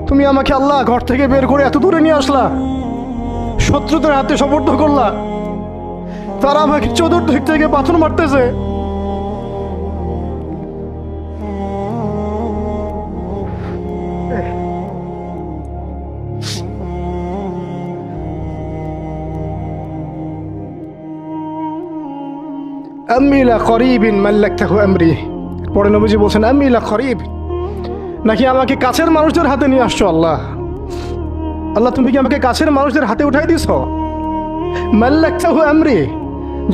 তুমি আমাকে আল্লাহ ঘর থেকে বের করে এত দূরে নিয়ে আসলা, শত্রুদের হাতে সোপর্দ করলা, তারা আমাকে চতুর্দিক থেকে পাথর মারতেছে। আম্মি লা করিবিন মাল্লাকতাহু আমরি। পরে নবীজি বলছেন আম্মি লা করিব, নাকি আমাকে কাছের মানুষদের হাতে নিয়ে আসছো আল্লাহ? আল্লাহ তুমি কি আমাকে কাছের মানুষদের হাতে উঠাই দিছ? মাল্লাকতাহু আমরি,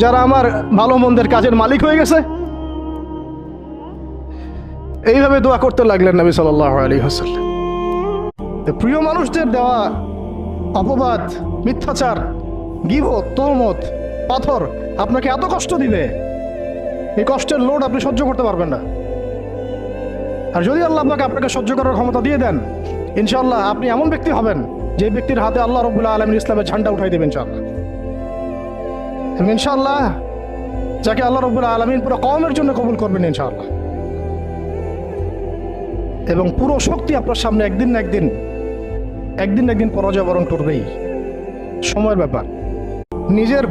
যারা আমার ভালো মন্দের কাজের মালিক হয়ে গেছে। এইভাবে দোয়া করতে লাগলেন নবী সাল্লাল্লাহু আলাইহি ওয়াসাল্লাম। প্রিয় মানুষদের দেওয়া অপবাদ, মিথ্যাচার, গীবত, তোহমত, পাথর আপনাকে এত কষ্ট দিবে, এই কষ্টের লোড আপনি সহ্য করতে পারবেন না। আর যদি আল্লাহ আপনাকে সহ্য করার ক্ষমতা দিয়ে দেন, ইনশাআল্লাহ আপনি এমন ব্যক্তি হবেন যে ব্যক্তির হাতে আল্লাহ রাব্বুল আলামিন ইসলামের ঝান্ডা উঠাই দেবেন ইনশাআল্লাহ। এবং ইনশাআল্লাহ যাকে আল্লাহ রাব্বুল আলামিন পুরো কওমের জন্য কবুল করবেন ইনশাআল্লাহ। এবং পুরো শক্তি আপনার সামনে একদিন না একদিন পরাজয় বরণ করবেই, সময়ের ব্যাপার। নিজের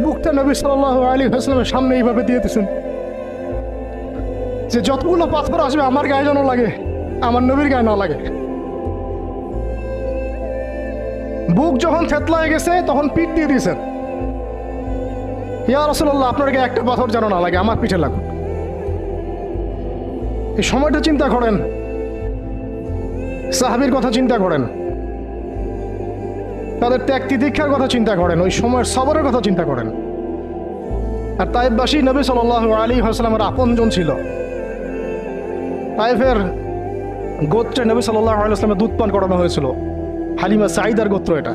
বুকটা নবী সাল্লাল্লাহু আলাইহি ওয়াসাল্লামের সামনে এইভাবে দিয়ে দিয়েছেন যে যতগুলো পাথর আসবে আমার গায়ে যেন লাগে, আমার নবীর গায়ে না লাগে। বুক যখন থেতলায় গেছে তখন পিঠ দিয়ে দিয়েছেন, ইয়া রাসূলুল্লাহ আপনার গায়ে একটা পাথর যেন না লাগে, আমার পিঠে লাগুক। এই সময়টা চিন্তা করেন, সাহাবীর কথা চিন্তা করেন, তাদের ত্যাগ তিতিক্ষার কথা চিন্তা করেন, ওই সময়ের সবরের কথা চিন্তা করেন। আর তায়েফবাসী নবী সাল্লাল্লাহু আলাইহি ওয়াসাল্লামের আপনজন ছিল। তায়েফের গোত্রে নবী সাল্লাল্লাহু আলাইহি ওয়াসাল্লামের দুধ পান করানো হয়েছিল, হালিমা সাঈদার গোত্র এটা।